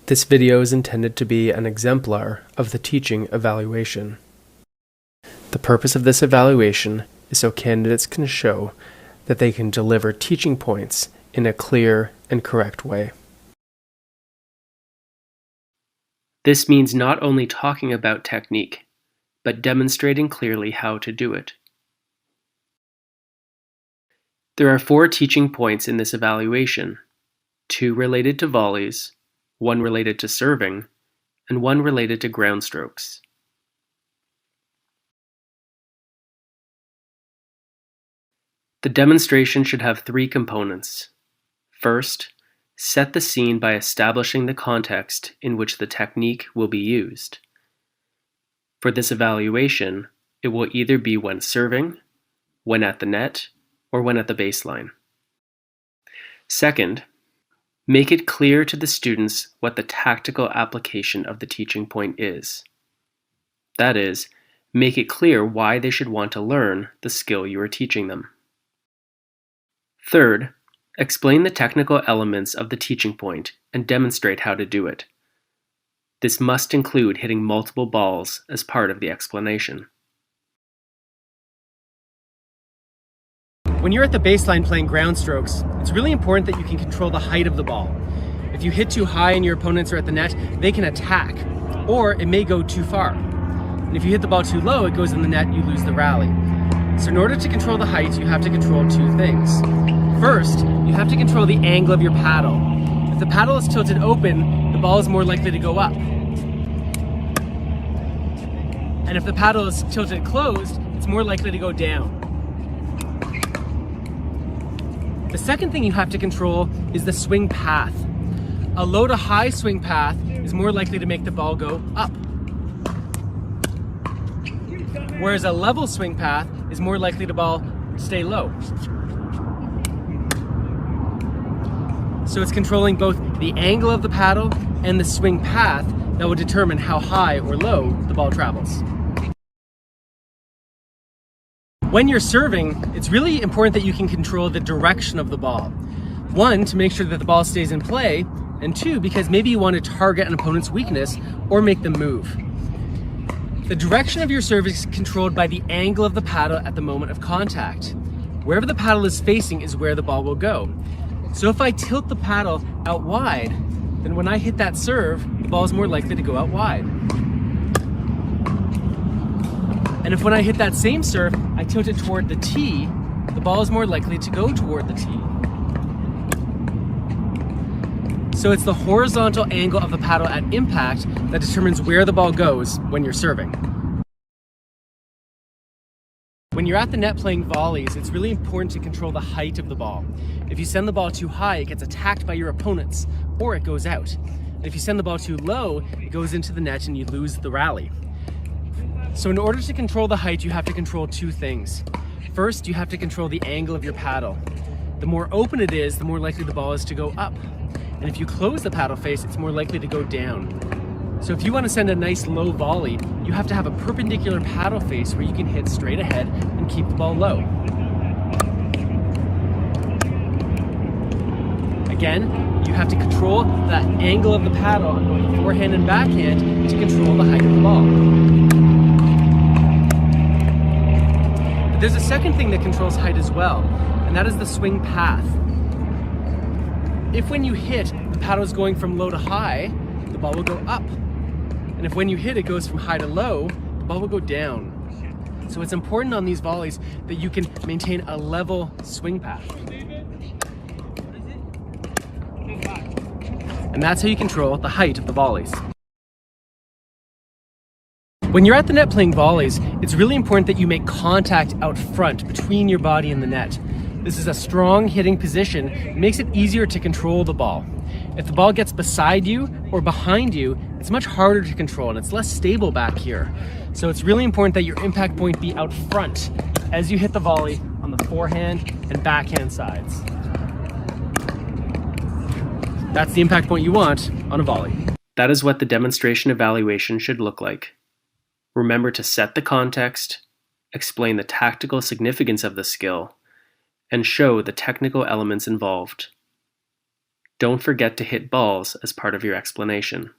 This video is intended to be an exemplar of the teaching evaluation. The purpose of this evaluation is so candidates can show that they can deliver teaching points in a clear and correct way. This means not only talking about technique, but demonstrating clearly how to do it. There are 4 teaching points in this evaluation, 2 related to volleys, 1 related to serving, and 1 related to ground strokes. The demonstration should have 3 components. First, set the scene by establishing the context in which the technique will be used. For this evaluation, it will either be when serving, when at the net, or when at the baseline. Second, make it clear to the students what the tactical application of the teaching point is. That is, make it clear why they should want to learn the skill you are teaching them. Third, explain the technical elements of the teaching point and demonstrate how to do it. This must include hitting multiple balls as part of the explanation. When you're at the baseline playing ground strokes, it's really important that you can control the height of the ball. If you hit too high and your opponents are at the net, they can attack, or it may go too far. And if you hit the ball too low, it goes in the net, you lose the rally. So in order to control the height, you have to control 2 things. First, you have to control the angle of your paddle. If the paddle is tilted open, the ball is more likely to go up. And if the paddle is tilted closed, it's more likely to go down. The second thing you have to control is the swing path. A low to high swing path is more likely to make the ball go up. Whereas a level swing path is more likely to ball stay low. So it's controlling both the angle of the paddle and the swing path that will determine how high or low the ball travels. When you're serving, it's really important that you can control the direction of the ball. 1, to make sure that the ball stays in play, and 2, because maybe you want to target an opponent's weakness or make them move. The direction of your serve is controlled by the angle of the paddle at the moment of contact. Wherever the paddle is facing is where the ball will go. So if I tilt the paddle out wide, then when I hit that serve, the ball is more likely to go out wide. And if when I hit that same serve, I tilt it toward the tee, the ball is more likely to go toward the tee. So it's the horizontal angle of the paddle at impact that determines where the ball goes when you're serving. When you're at the net playing volleys, it's really important to control the height of the ball. If you send the ball too high, it gets attacked by your opponents, or it goes out. And if you send the ball too low, it goes into the net and you lose the rally. So in order to control the height, you have to control 2 things. First, you have to control the angle of your paddle. The more open it is, the more likely the ball is to go up. And if you close the paddle face, it's more likely to go down. So if you want to send a nice low volley, you have to have a perpendicular paddle face where you can hit straight ahead and keep the ball low. Again, you have to control that angle of the paddle on both the forehand and backhand to control the height of the ball. But there's a second thing that controls height as well, and that is the swing path. If when you hit, the paddle is going from low to high, the ball will go up. And if when you hit, it goes from high to low, the ball will go down. So it's important on these volleys that you can maintain a level swing path. And that's how you control the height of the volleys. When you're at the net playing volleys, it's really important that you make contact out front between your body and the net. This is a strong hitting position. It makes it easier to control the ball. If the ball gets beside you or behind you, it's much harder to control and it's less stable back here. So it's really important that your impact point be out front as you hit the volley on the forehand and backhand sides. That's the impact point you want on a volley. That is what the demonstration evaluation should look like. Remember to set the context, explain the tactical significance of the skill, and show the technical elements involved. Don't forget to hit balls as part of your explanation.